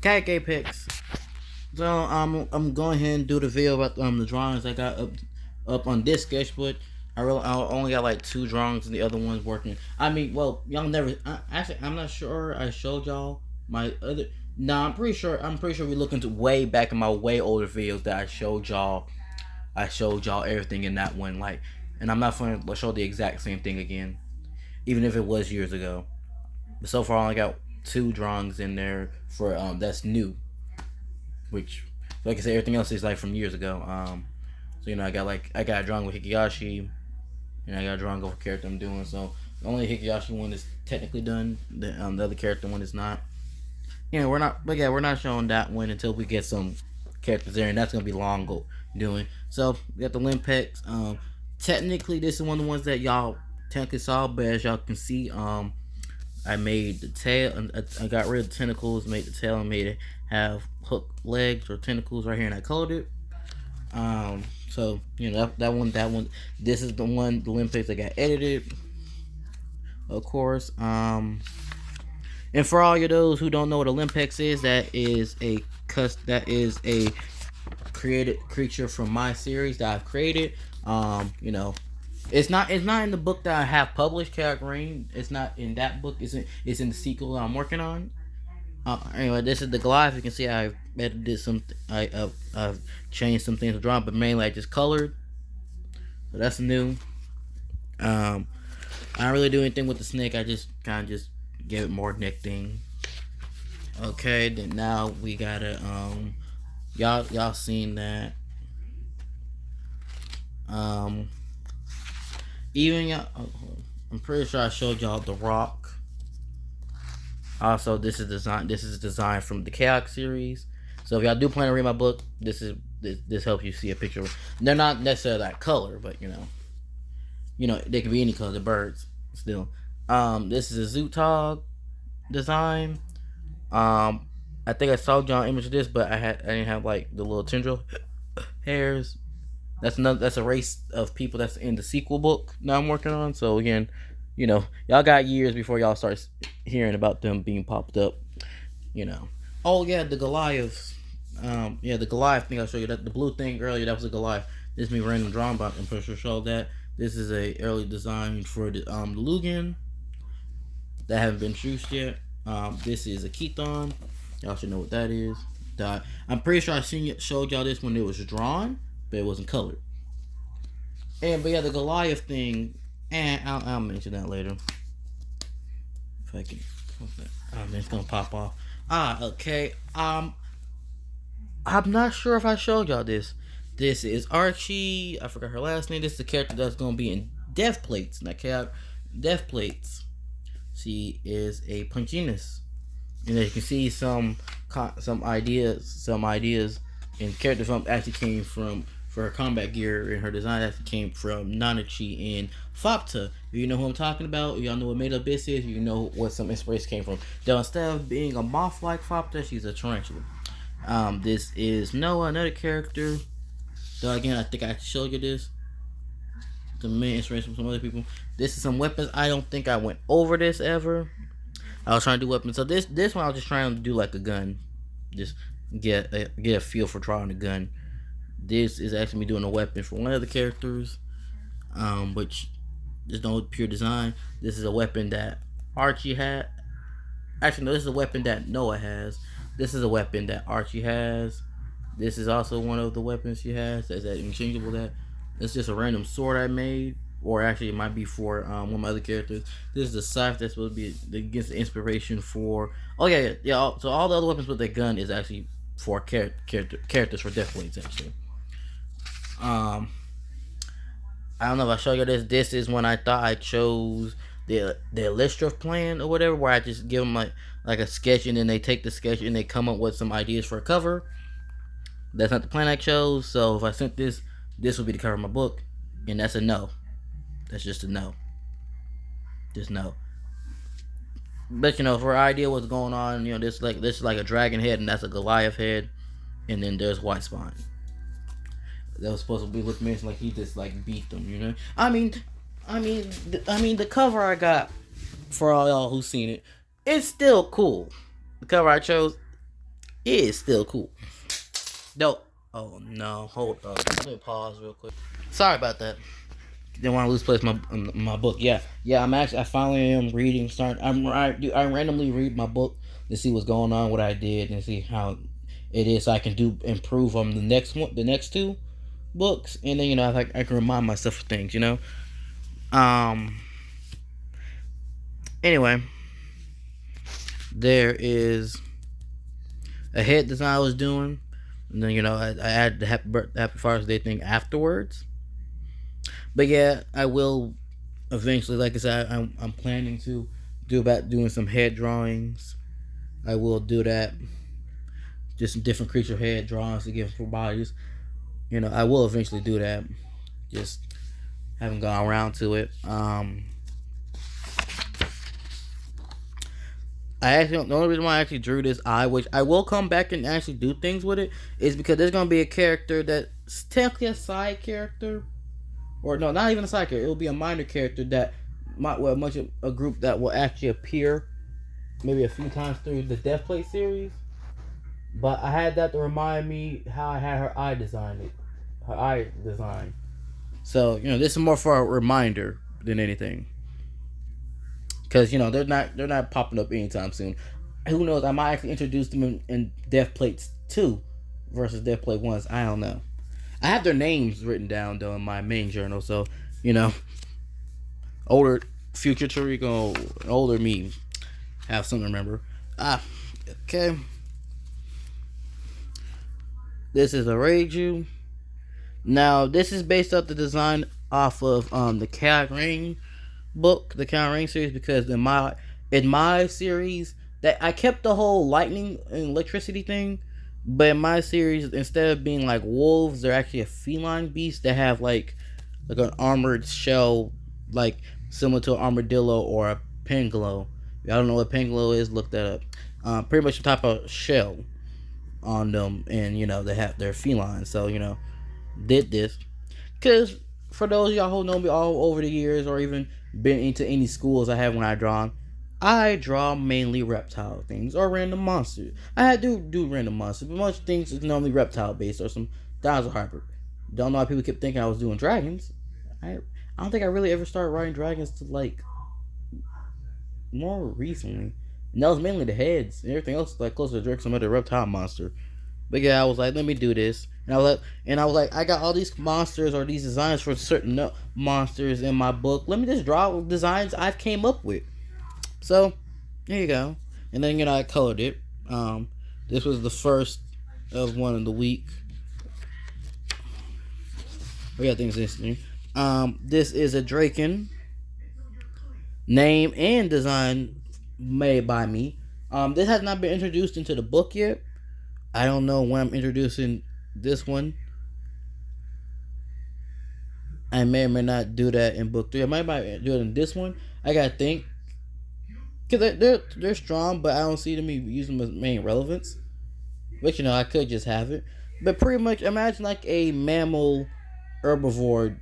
Cat Apex. So I'm going ahead and do the video about the drawings I got up on this sketchbook. I only got like two drawings and the other one's working. I mean, well, y'all never. Actually, I'm not sure I showed y'all my other. No, I'm pretty sure. I'm pretty sure we look into way back in my way older videos that I showed y'all. I showed y'all everything in that one. Like, and I'm not going to show the exact same thing again, even if it was years ago. But so far, I only got two drawings in there for that's new, which like I said, everything else is like from years ago. So I got a drawing with Hikiyashi, and I got a drawing of a character I'm doing. So the only Hikiyashi one is technically done. The other character one is not. We're not. But yeah, we're not showing that one until we get some characters there, and that's gonna be long doing. So we got the Limpex. Technically, this is one of the ones that y'all technically saw, but as y'all can see, I made the tail. I got rid of the tentacles, made the tail, and made it have hook legs or tentacles right here, and I colored it. So that one. This is the one, the Olympics that got edited, of course. And for all of those who don't know what Olympex is, that is a created creature from my series that I've created. It's not in the book that I have published, Chaos Green. It's not in that book. It's in the sequel that I'm working on. Anyway, this is the Goliath. You can see I've edited some. I've changed some things to draw, but mainly I just colored. So that's new. I don't really do anything with the snake. I just kind of just give it more neck thing. Okay, then now we gotta y'all seen that. Um, even y'all. I'm pretty sure I showed y'all the Rock. Also, this is design. This is designed from the Chaos series. So if y'all do plan to read my book, this helps you see a picture. They're not necessarily that color, but they can be any color. The birds still. This is a Zootog design. I think I saw John image of this, but I didn't have like the little tendril hairs. That's a race of people that's in the sequel book that I'm working on. So again, y'all got years before y'all start hearing about them being popped up. Oh yeah, the Goliath. The Goliath thing I showed you, that the blue thing earlier, that was a Goliath. This is me random drawing, but I'm pretty sure showed that. This is a early design for the Lugan that haven't been introduced yet. This is a Keaton. Y'all should know what that is. I'm pretty sure showed y'all this when it was drawn, but it wasn't colored. But yeah, the Goliath thing, and I'll mention that later. If I can, it's gonna pop off. Okay. I'm not sure if I showed y'all this. This is Archie. I forgot her last name. This is the character that's gonna be in Death Plates. Death Plates. She is a Punchinus, and as you can see, some ideas, and character film actually came from, for her combat gear and her design, actually came from Nanachi and Fopta. If you know who I'm talking about, y'all know what Made Abyss is, you know what some inspiration came from. Though instead of being a moth like Fopta, she's a tarantula. This is Noah, another character. Though again, I think I showed you this. The main inspiration from some other people. This is some weapons. I don't think I went over this ever. I was trying to do weapons. So this one I was just trying to do like a gun. Just get a feel for drawing a gun. This is actually me doing a weapon for one of the characters. Which there's no pure design. This is a weapon that Archie had. Actually, no, this is a weapon that Noah has. This is a weapon that Archie has. This is also one of the weapons she has. That's that interchangeable. It's just a random sword I made, or actually it might be for one of my other characters. This is the scythe that's supposed to be against the inspiration for. Oh yeah. So all the other weapons with the gun is actually for characters for Death Blades actually. I don't know if I show you this. This is when I thought I chose the illustrative plan or whatever, where I just give them like a sketch, and then they take the sketch and they come up with some ideas for a cover. That's not the plan I chose. So if I sent this would be the cover of my book, and that's a no. That's just a no. Just no. But for idea what's going on, this is like a dragon head, and that's a Goliath head, and then there's White Spine. That was supposed to be looking like he just like beat them, I mean, the cover I got, for all y'all who've seen it, it's still cool. The cover I chose, It is still cool. No. Oh no, hold up. Let me pause real quick. Sorry about that. Didn't want to lose place my book. Yeah. I finally am reading. I randomly read my book to see what's going on, what I did, and see how it is, so I can do improve on the next two books, and then I can remind myself of things. Um. Anyway, there is a head design I was doing, and then I added the happy Father's Day thing afterwards. But yeah, I will eventually, like I said, I'm planning to do about doing some head drawings. I will do that. Just some different creature head drawings to give for bodies. I will eventually do that. Just haven't gone around to it. The only reason why I actually drew this eye, which I will come back and actually do things with it, is because there's gonna be a character that's technically a side character, or no, not even a side character. It will be a minor character that much of a group that will actually appear maybe a few times through the Death Plate series. But I had that to remind me how I had her eye design. So this is more for a reminder than anything, because they're not popping up anytime soon. Who knows? I might actually introduce them in Death Plates 2 versus Death Plate 1. I don't know. I have their names written down though in my main journal, so older future Toriko, older me have something to remember. Okay. This is a Reiju. Now this is based off the design off of the Chaos Rain book, the Chaos Rain series, because in my series that I kept the whole lightning and electricity thing, but in my series, instead of being like wolves, they're actually a feline beast that have like an armored shell, like similar to an armadillo or a pangolo. If y'all don't know what pangolo is, look that up. Pretty much the type of shell on them, and they have their feline. So did this because for those of y'all who know me all over the years, or even been into any schools I have when I draw mainly reptile things or random monsters. I do random monsters, but most things is normally reptile based or some dinosaur hybrid. Don't know why people kept thinking I was doing dragons. I don't think I really ever started writing dragons to like more recently. And that was mainly the heads. And everything else like closer to Drake, some other reptile monster. But yeah, I was like, let me do this. And I was like, I got all these monsters or these designs for certain monsters in my book. Let me just draw designs I've came up with. So, there you go. And then I colored it. This was the first of one of the week. We got things interesting. This is a Draken. Name and design made by me. This has not been introduced into the book yet. I don't know when I'm introducing this one. I may or may not do that in book 3. I might do it in this one. I gotta think. Because they're strong, but I don't see them using them as main relevance. But I could just have it. But pretty much imagine like a mammal herbivore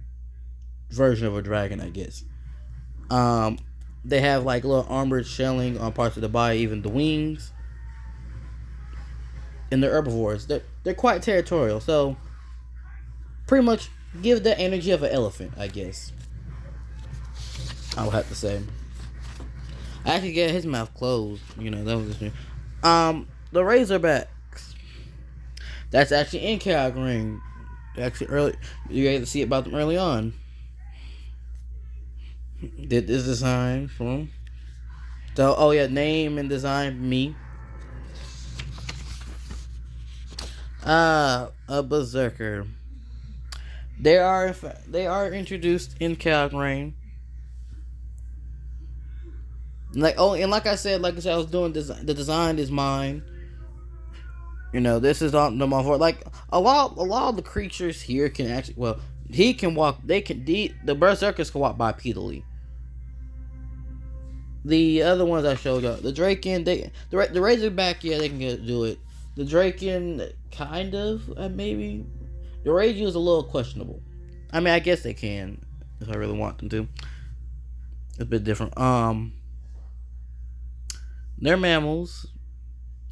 version of a dragon, I guess. They have like little armored shelling on parts of the body, even the wings. And they're herbivores. They're quite territorial, so pretty much give the energy of an elephant, I guess. I would have to say. I actually get his mouth closed. That was just me. The Razorbacks. That's actually in Chaos Ring. Actually, early you get to see about them early on. Did this design for him. So, oh yeah, name and design me. A Berserker. They are introduced in Chaos Rain. Like I said, I was doing the design is mine. This is on the more like a lot of the creatures here can actually he can walk. The Berserkers can walk bipedally. The other ones I showed you, the Draken, the Razorback, yeah, they can do it. The Draken, kind of, maybe. The Reiju is a little questionable. I mean, I guess they can if I really want them to. It's a bit different. They're mammals.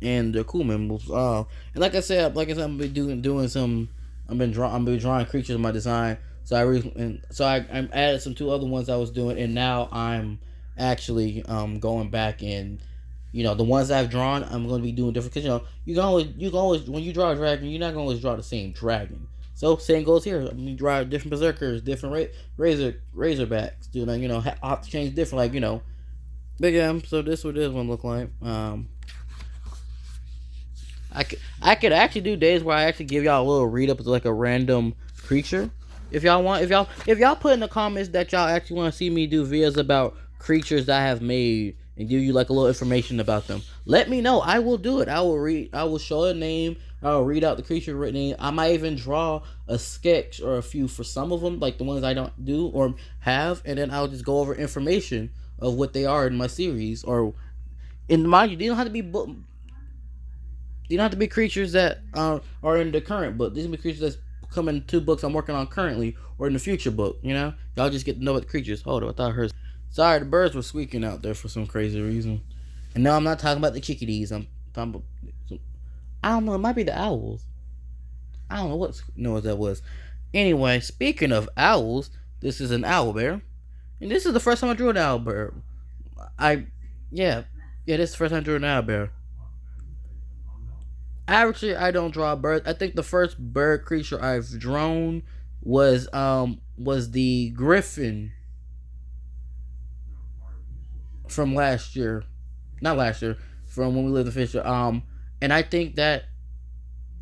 and they're cool members. And I'm been doing some. I've been drawing creatures in my design. So I added some two other ones I was doing, and now I'm actually going back and the ones I've drawn, I'm going to be doing different because you can always when you draw a dragon, you're not going to always draw the same dragon. So same goes here. I mean, you draw different berserkers, different razorbacks. Have to change different But yeah, so this what this one look like. I could actually do days where I actually give y'all a little read up as like a random creature. If y'all want, if y'all put in the comments that y'all actually want to see me do videos about creatures that I have made and give you like a little information about them, let me know. I will do it. I will show a name. I will read out the creature written name. I might even draw a sketch or a few for some of them, like the ones I don't do or have, and then I'll just go over information of what they are in my series. Or in mind you, they don't have to be creatures that are in the current book. These can be creatures that's coming in 2 books I'm working on currently or in the future book. Y'all just get to know what the creatures. Hold on, I thought I heard. Sorry, the birds were squeaking out there for some crazy reason. And no, I'm not talking about the chickadees. I'm talking about. I don't know. It might be the owls. I don't know what noise that was. Anyway, speaking of owls, this is an owl bear, and this is the first time I drew an owl bear. This is the first time I drew an owl bear. Actually, I don't draw birds. I think the first bird creature I've drawn was the griffin from last year, not last year, from when we lived in Fisher. And I think that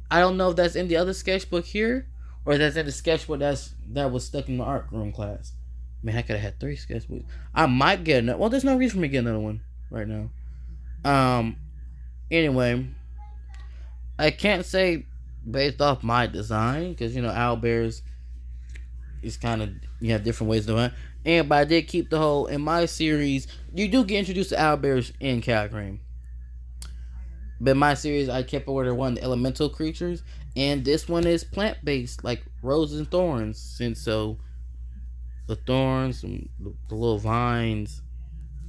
I don't know if that's in the other sketchbook here or if that's in the sketchbook that was stuck in the art room class. Man, I could have had 3 sketchbooks. I might get another. Well, there's no reason for me to get another one right now. Anyway, I can't say based off my design because owl bears is kind of you have different ways of doing it. But I did keep the whole in my series. You do get introduced to owl bears in Calgrim. But in my series, I kept order one of the elemental creatures, and this one is plant based, like roses and thorns. And so the thorns, and the little vines,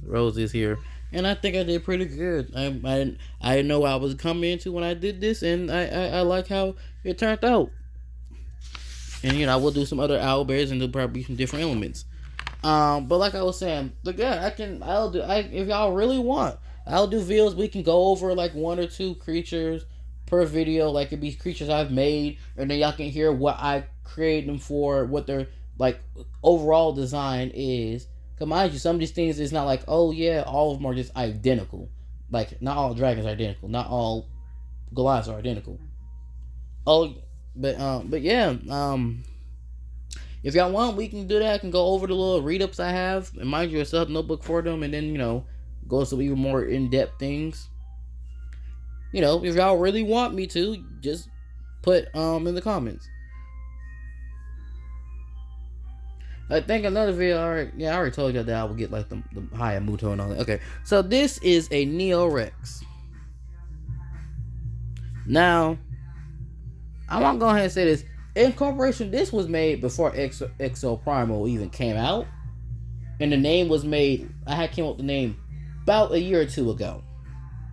roses here, and I think I did pretty good. I didn't know what I was coming into when I did this, and I like how it turned out. And I will do some other owl bears and there'll probably be some different elements. But like I was saying, look, yeah, if y'all really want, I'll do videos. We can go over like 1 or 2 creatures per video. Like it'd be creatures I've made, and then y'all can hear what I created them for, what their like overall design is. Cause mind you, some of these things is not like, oh yeah, all of them are just identical. Like not all dragons are identical, not all Goliaths are identical. Oh, but yeah, if y'all want, we can do that. I can go over the little read ups I have, and mind you, a sub notebook for them, and then go some even more in depth things. If y'all really want me to, just put in the comments. I think another video. I already told you that I would get like the higher Muto and all that. Okay, so this is a Neorex. Now, I want to go ahead and say this. Incorporation, this was made before Exo Primal even came out, and the name was made. I had came up with the name about a year or 2 ago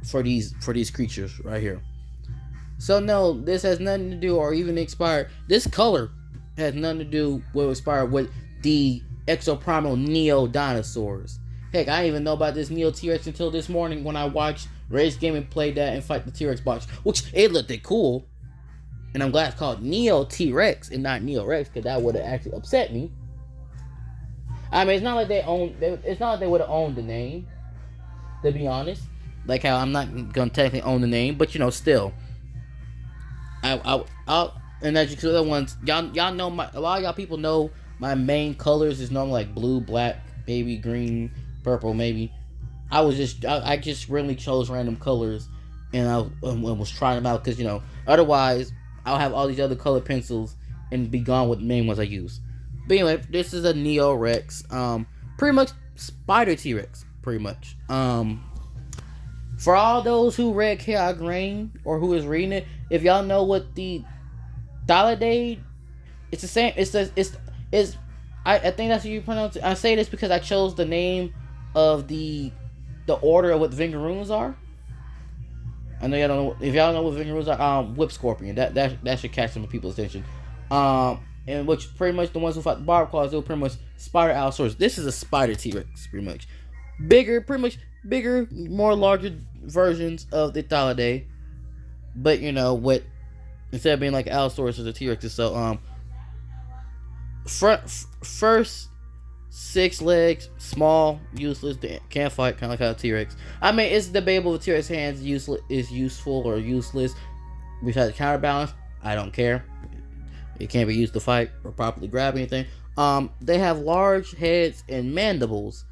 for these creatures right here. So no, this has nothing to do or even expired. This color has nothing to do with expired with the Exoprimal Neo dinosaurs. Heck, I didn't even know about this Neo T-Rex until this morning when I watched Rage Gaming play that and fight the T-Rex box, which it looked cool. And I'm glad it's called Neo T-Rex and not Neo Rex, because that would have actually upset me. I mean, it's not like it's not like they would have owned the name, to be honest. Like how I'm not gonna technically own the name, but still. I'll and as you see the other ones, y'all know a lot of y'all people know my main colors is normally like blue, black, baby green, purple, maybe. I just really chose random colors, and I was trying them out because otherwise I'll have all these other color pencils and be gone with the main ones I use. But anyway, this is a Neo Rex, pretty much Spider T-Rex, pretty much. For all those who read Chaos Reign or who is reading it, if y'all know what the Thalidae, it's the same. I think that's how you pronounce it. I say this because I chose the name of the order of what the Vingaroons are. I know y'all don't know if y'all know what Venus are. Whip Scorpion. That should catch some people's attention. And which pretty much the ones who fought the Barb Claws, they were pretty much Spider Allosaurus. This is a Spider T Rex, pretty much. Bigger, pretty much bigger, more larger versions of the Thalidae. But you know what? Instead of being like Allosaurus or the T Rex, so first 6 legs, small, useless, can't fight, kind of like a T Rex. I mean, it's debatable if T Rex hands is useful or useless. Besides counterbalance, I don't care. It can't be used to fight or properly grab anything. They have large heads and mandibles,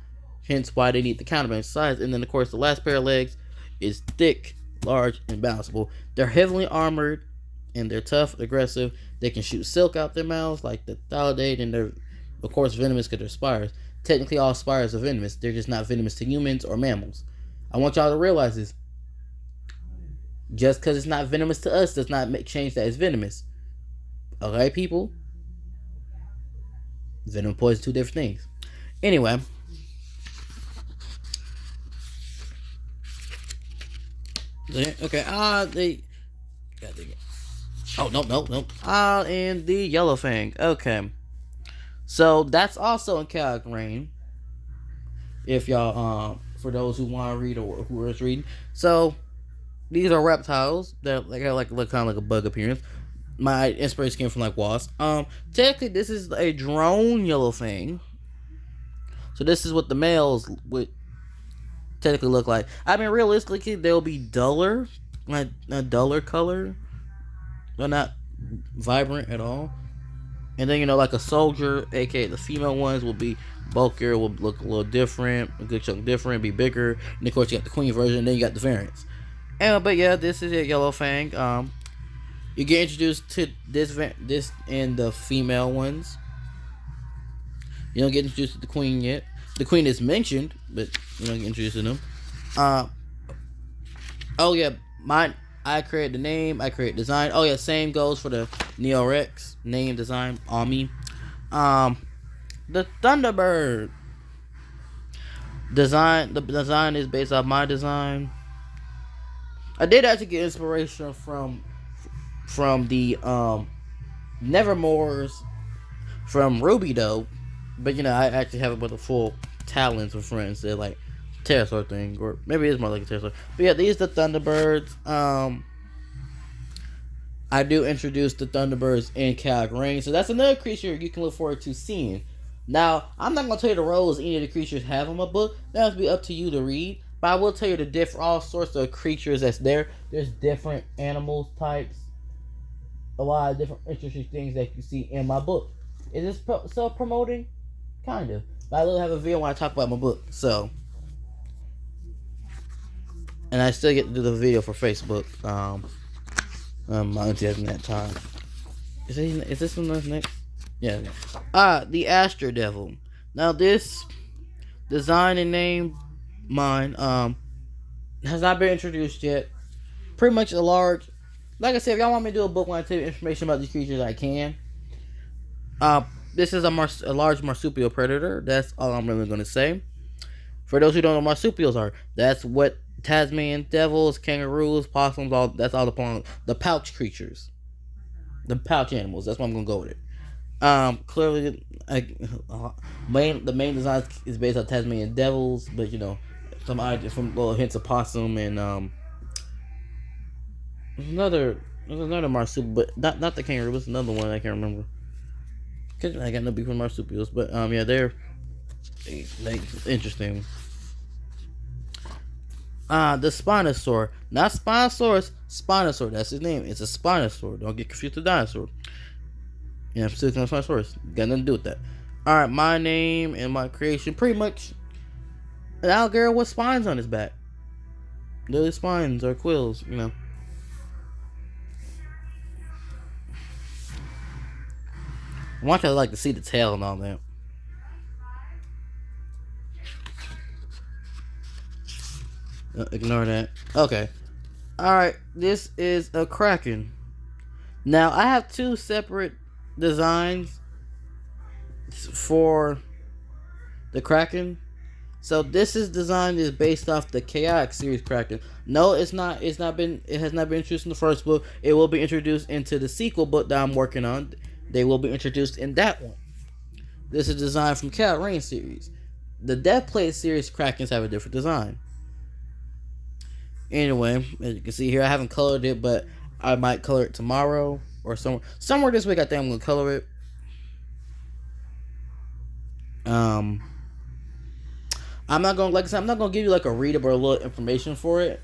hence why they need the counterbalance size. And then of course the last pair of legs is thick, large, and balanceable. They're heavily armored and they're tough, aggressive. They can shoot silk out their mouths like the Thalidae, and they're of course venomous because they're spires. Technically all spires are venomous. They're just not venomous to humans or mammals. I want y'all to realize this. Just because it's not venomous to us does not change that it's venomous. Okay, people? Venom and poison, 2 different things. Anyway. Okay, oh, nope. And the Yellow Fang. Okay. So, that's also in Chaotic Rain. If y'all, for those who want to read or who is reading. So, these are reptiles that look kind of like a bug appearance. My inspiration came from like wasps. Technically, this is a drone Yellow Fang. So this is what the males would technically look like. I mean, realistically, they'll be duller, like a duller color. They're not vibrant at all. And then like a soldier, aka the female ones, will be bulkier, will look a little different, a good chunk different, be bigger. And of course, you got the queen version, and then you got the variants. But yeah, this is a Yellow Fang. You get introduced to this and the female ones. You don't get introduced to the queen yet. The queen is mentioned, but you don't get introduced to them. Oh yeah, I created the name. I created design. Oh yeah, same goes for the Neorex name, design, all me. The Thunderbird design. The design is based off my design. I did actually get inspiration from the Nevermores from Ruby though, but I actually have it with the full talons of friends. They're like pterosaur thing, or maybe it's more like a pterosaur. But yeah, these are the Thunderbirds. I do introduce the Thunderbirds in Chaotic Rain, so that's another creature you can look forward to seeing. Now, I'm not gonna tell you the roles any of the creatures have in my book. That will be up to you to read. But I will tell you the all sorts of creatures that's there. There's different animals types. A lot of different interesting things that you see in my book. Is this self-promoting? Kind of. But I literally have a video when I talk about my book. So. And I still get to do the video for Facebook. My auntie hasn't that time. Is this one next? Yeah. The Astro Devil. Now this design and name mine has not been introduced yet. Pretty much a large. Like I said, if y'all want me to do a book when I tell you information about these creatures, I can. This is a large marsupial predator. That's all I'm really going to say. For those who don't know what marsupials are, that's what Tasmanian devils, kangaroos, possums, that's all the pouch creatures. The pouch animals. That's what I'm going to go with it. Clearly, the main design is based on Tasmanian devils, but some ideas from little hints of possum and there's another marsupial, but not the kangaroo. It's another one I can't remember. I got no beef with marsupials, but yeah, they're interesting. The Spinosaur, not Spinosaurus, Spinosaur. That's his name. It's a Spinosaur. Don't get confused with dinosaur. Yeah, I'm still on Spinosaurus. Got nothing to do with that. All right, my name and my creation, pretty much an alligator with spines on his back. Those spines or quills, I want you to like to see the tail and all that. Ignore that. Okay. Alright, this is a Kraken. Now, I have 2 separate designs for the Kraken. So this is design is based off the Chaotic series Kraken. No, it's not. It's not been. It has not been introduced in the first book. It will be introduced into the sequel book that I'm working on. They will be introduced in that one. This is designed from Chaotic Rain series. The Death Plate series Krakens have a different design. Anyway, as you can see here, I haven't colored it, but I might color it tomorrow or somewhere this week. I think I'm gonna color it. I'm not gonna, like I said, I'm not gonna give you like a readable or a little information for it.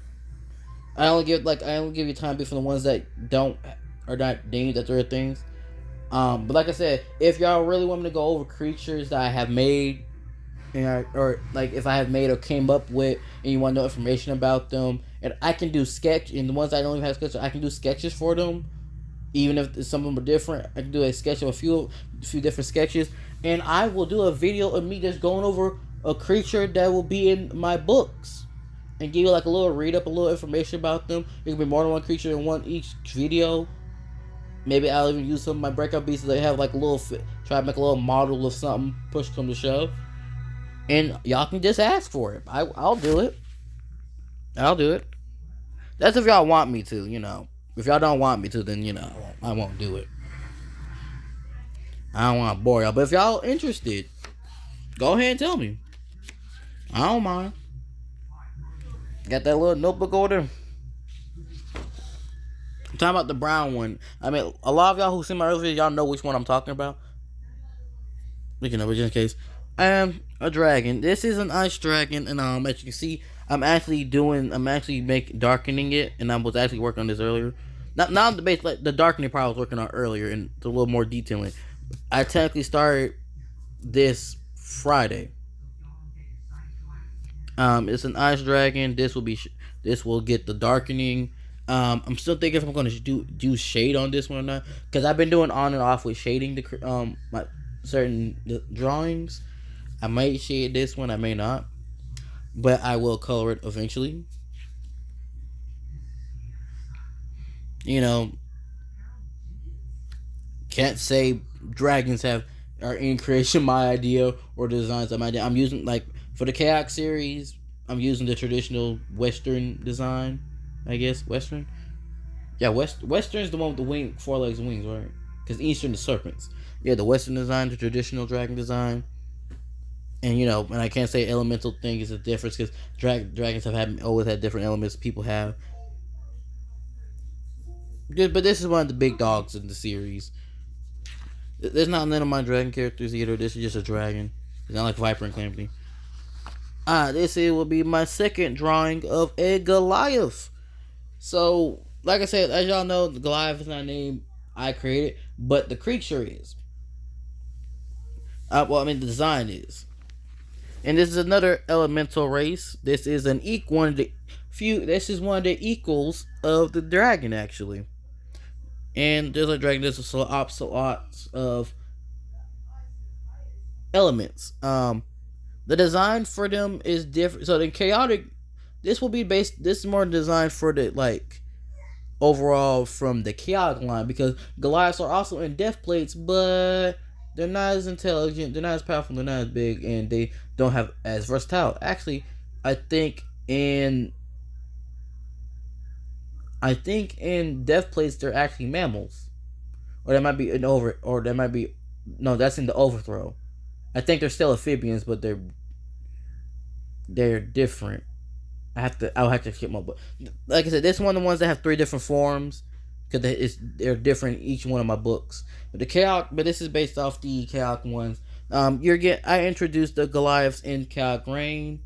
I only give you time before the ones that don't are not deemed that they're things. But like I said, if y'all really want me to go over creatures that I have made, or like if I have made or came up with, and you want to know information about them, and I can do sketch, and the ones I don't even have sketches, I can do sketches for them, even if some of them are different. I can do a sketch of a few different sketches, and I will do a video of me just going over a creature that will be in my books, and give you like a little read up, a little information about them. It can be more than one creature in one each video. Maybe I'll even use some of my breakout beats that have like a little, try to make a little model of something, push them to shove. And y'all can just ask for it. I'll do it. I'll do it. That's if y'all want me to, you know. If y'all don't want me to, then, you know, I won't do it. I don't want to bore y'all. But if y'all interested, go ahead and tell me. I don't mind. Got that little notebook over there. I'm talking about the brown one. I mean, a lot of y'all who see my earlier videos, y'all know which one I'm talking about. Speaking of which, in case. A dragon. This is an ice dragon, and as you can see, I'm actually darkening it, and I was actually working on this earlier. Not the base, like the darkening part I was working on earlier, and a little more detailing. I technically started this Friday. It's an ice dragon. This will get the darkening. I'm still thinking if I'm gonna do shade on this one or not, because I've been doing on and off with shading the my certain drawings. I might shade this one, I may not, but I will color it eventually. You know, can't say dragons are in creation my idea or designs of my idea. I'm using, like, for the Chaotic series, I'm using the traditional Western design, I guess. Western? Yeah, Western is the one with the four legs and wings, right? Because Eastern is serpents. Yeah, the Western design, the traditional dragon design. And, you know, and I can't say elemental thing is a difference, because dragons have always had different elements people have. But this is one of the big dogs in the series. There's not none of my dragon characters either. This is just a dragon. It's not like Viper and Calamity. This will be my second drawing of a Goliath. So, like I said, as y'all know, the Goliath is not a name I created, but the creature is. The design is. And this is another elemental race. This is one of the equals of the dragon, actually. And there's a dragon. There's a lots of elements. The design for them is different. So the chaotic, this is more designed for the, like, overall from the chaotic line, because Goliaths are also in death plates, but they're not as intelligent, they're not as powerful, they're not as big, and they don't have as versatile. Actually, I think in death plates they're actually mammals, or that might be that's in the overthrow. I think they're still amphibians, but they're different. I'll have to skip my book. Like I said, this is one of the ones that have 3 different forms, because they're different in each one of my books. But this is based off the Chaotic ones. I introduced the Goliaths in Chaotic Rain.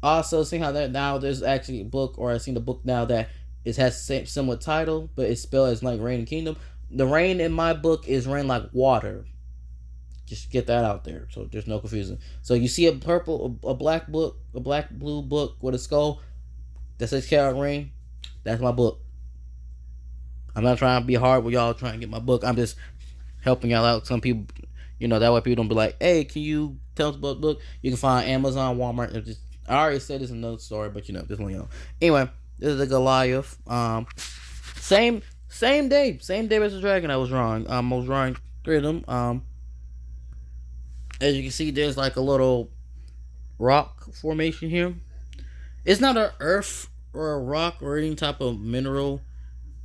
Also, seeing how that now there's actually a book, or I've seen the book now that it has similar title, but it's spelled as like Rain and Kingdom. The rain in my book is rain like water. Just get that out there, so there's no confusion. So you see a black blue book with a skull that says Chaotic Rain. That's my book. I'm not trying to be hard with y'all trying to get my book. I'm just helping y'all out. Some people, that way people don't be like, hey, can you tell us about the book? You can find Amazon, Walmart. I already said this in another story, but just let you know. Anyway, this is a Goliath. Same day as the dragon I was drawing. I was drawing 3 of them. As you can see, there's like a little rock formation here. It's not an earth or a rock or any type of mineral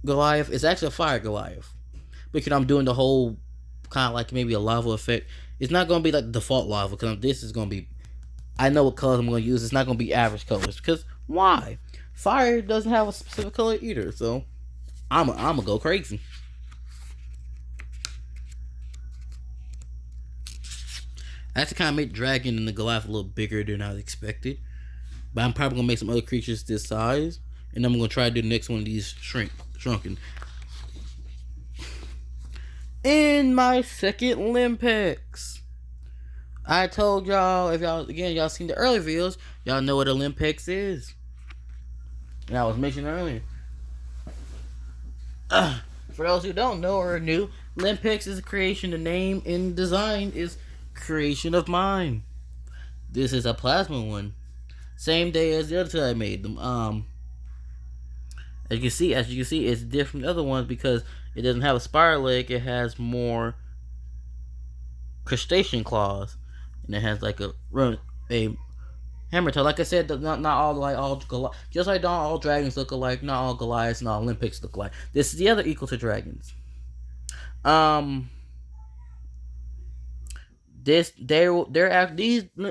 Goliath. It's actually a fire Goliath. Because I'm doing the whole kind of like maybe a lava effect. It's not going to be like the default lava because this is going to be. I know what colors I'm going to use. It's not going to be average colors because why? Fire doesn't have a specific color either. So I'm going to go crazy. I have to kind of make Dragon and the Goliath a little bigger than I expected. But I'm probably going to make some other creatures this size. And I'm going to try to do the next one of these shrunken. In my second Olympics. I told y'all, if y'all seen the earlier videos, y'all know what Olympics is. And I was mentioning earlier. For those who don't know or are new, Olympics is a creation. The name and design is creation of mine. This is a plasma one. Same day as the other two I made them. As you can see, it's different from the other ones because it doesn't have a spiral leg. It has more crustacean claws, and it has like a hammer toe. Like I said, not all just like not all dragons look alike. Not all Goliaths and all Olympics look alike. This is the other equal to dragons. The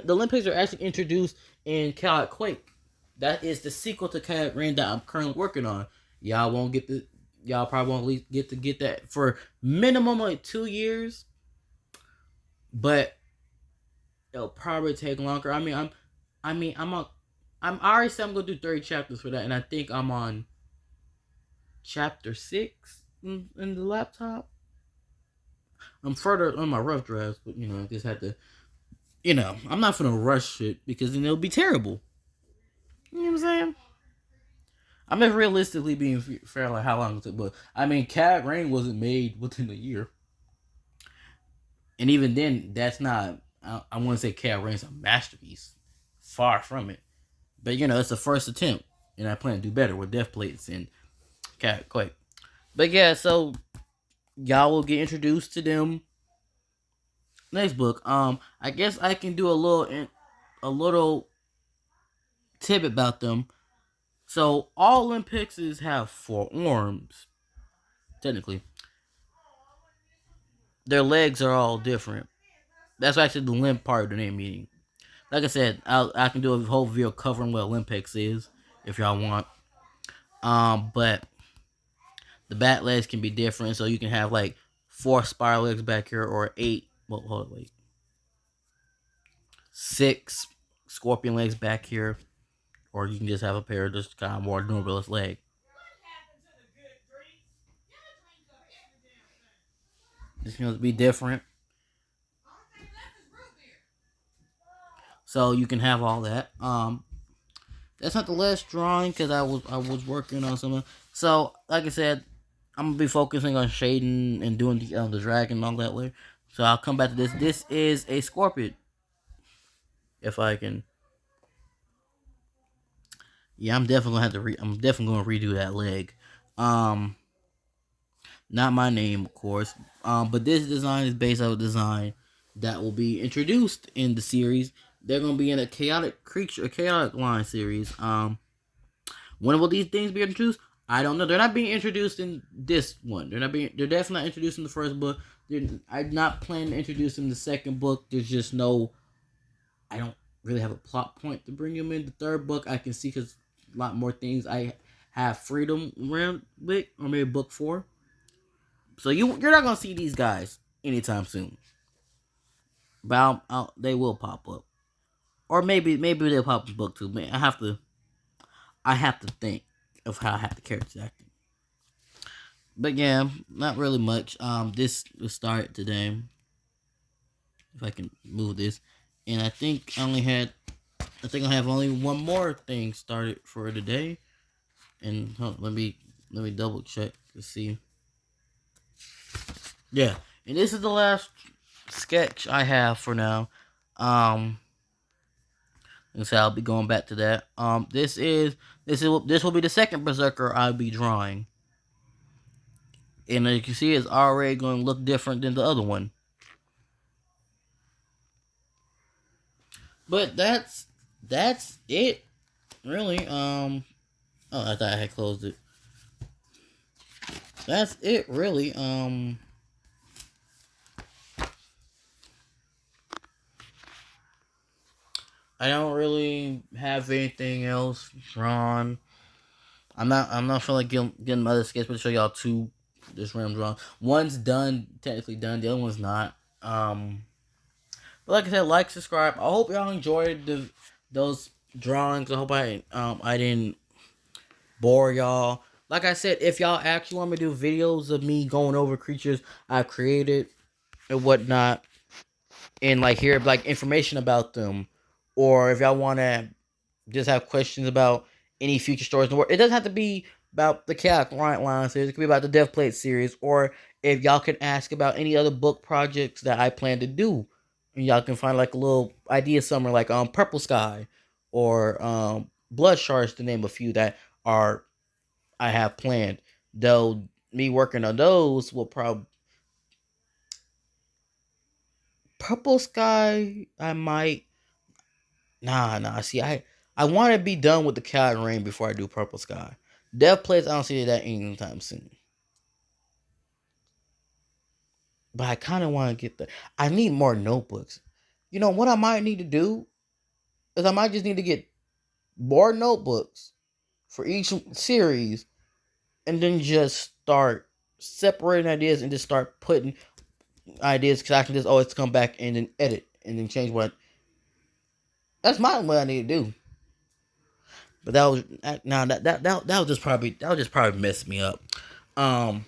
Olympics are actually introduced in Chaotic Quake. That is the sequel to Chaotic Rain that I'm currently working on. Y'all probably won't get that for minimum like 2 years, but it'll probably take longer. I'm already said I'm gonna do 30 chapters for that, and I think I'm on chapter 6 in the laptop. I'm further on my rough drafts, but I just had to. I'm not gonna rush it because then it'll be terrible. You know what I'm saying? I'm just realistically being fair, like how long it took, but Chaotic Rain wasn't made within a year, and even then, that's not. I want to say Chaotic Rain's a masterpiece, far from it, but it's the first attempt, and I plan to do better with Death Plates and Chaotic Quake. But yeah, so y'all will get introduced to them next book. I guess I can do a little tip about them. So all Olympics have 4 arms. Technically, their legs are all different. That's actually the limb part of the name meaning. Like I said, I can do a whole video covering what Olympics is if y'all want. But the back legs can be different, so you can have like 4 spiral legs back here or 8. Well, hold on, wait. 6 scorpion legs back here, or you can just have a pair of just kind of more normalist leg. It's going to be different. So you can have all that. That's not the last drawing because I was working on something. So like I said, I'm gonna be focusing on shading and doing the dragon and all that later. So I'll come back to this. This is a scorpion. If I can. Yeah, I'm definitely gonna have to. I'm definitely gonna redo that leg. Not my name, of course. But this design is based on a design that will be introduced in the series. They're gonna be in a chaotic line series. When will these things be introduced? I don't know. They're not being introduced in this one. They're definitely not introduced in the first book. I'm not planning to introduce them in the second book. There's just no. I don't really have a plot point to bring them in the third book. I can see because a lot more things I have freedom around with, or maybe book 4. So you're not gonna see these guys anytime soon. But they will pop up, or maybe they'll pop up in book 2. Man, I have to think of how I have the characters acting. But yeah, not really much. This will start today. If I can move this, and I think I have only one more thing started for today. And let me double check to see. Yeah, and this is the last sketch I have for now. And so I'll be going back to that. This will be the second Berserker I'll be drawing, and as you can see, it's already going to look different than the other one. But that's it, really. Oh, I thought I had closed it. That's it, really. I don't really have anything else drawn. I'm not feeling like getting my other sketch, but to show y'all two this random drawing. One's done, technically done. The other one's not. But like I said, like, subscribe. I hope y'all enjoyed those drawings. I hope I didn't bore y'all. Like I said, if y'all actually want me to do videos of me going over creatures I've created and whatnot, and like hear like information about them, or if y'all want to just have questions about any future stories in the world, it doesn't have to be about the Chaotic Line series. It could be about the Death Plate series, or if y'all can ask about any other book projects that I plan to do, and y'all can find like a little idea somewhere, like Purple Sky or Blood Shards, to name a few that are I have planned. Though me working on those will probably Purple Sky. I might nah. See, I want to be done with the Chaotic Rain before I do Purple Sky. Death Plates, I don't see that anytime soon. But I kind of want to get the. I need more notebooks. You know what I might need to do is I might just need to get more notebooks for each series, and then just start separating ideas and just start putting ideas, because I can just always come back and then edit and then change what. That's what I need to do. But that was now that was just probably mess me up. Um,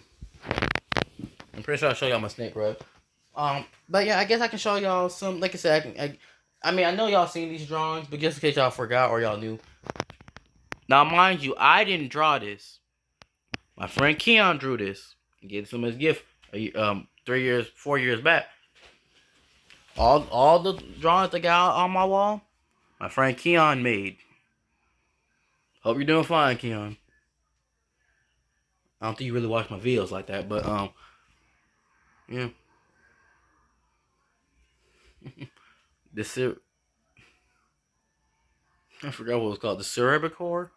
I'm pretty sure I'll show y'all my snake rug. But yeah, I guess I can show y'all some. Like I said, I mean, I know y'all seen these drawings, but just in case y'all forgot or y'all knew. Now, mind you, I didn't draw this. My friend Keon drew this. He gave some as gift. 4 years back. All the drawings that got on my wall, my friend Keon made. Hope you're doing fine, Keon. I don't think you really watch my videos like that, but yeah. I forgot what it was called. The Cerebicore?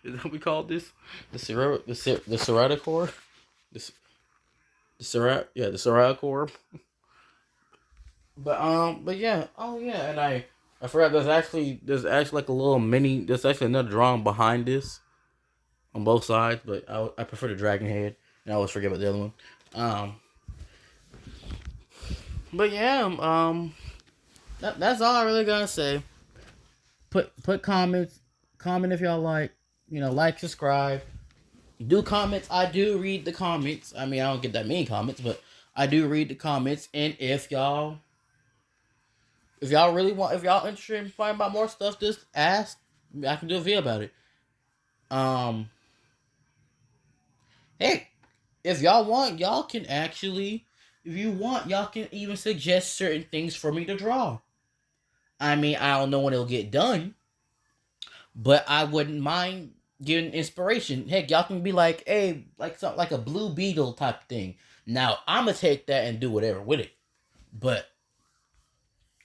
Is that what we called this? The Ceraticore? The Ceraticore. But yeah. Oh yeah, and I forgot there's actually like a little mini. There's actually another drawing behind this on both sides, but I prefer the dragon head, and I always forget about the other one. But yeah, that's all I really gotta say. Put comments, comment if y'all like, like, subscribe, do comments. I do read the comments. I mean, I don't get that many comments, but I do read the comments. And if y'all really want, if y'all interested in finding about more stuff, just ask. I can do a video about it. Hey, if y'all want, y'all can actually, if you want, y'all can even suggest certain things for me to draw. I mean, I don't know when it'll get done, but I wouldn't mind giving inspiration. Heck, y'all can be like, hey, like something like a Blue Beetle type thing. Now, I'm gonna take that and do whatever with it. But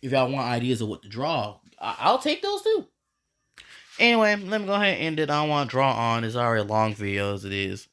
if y'all want ideas of what to draw, I'll take those too. Anyway, let me go ahead and end it. I don't want to draw on. It's already a long video as it is.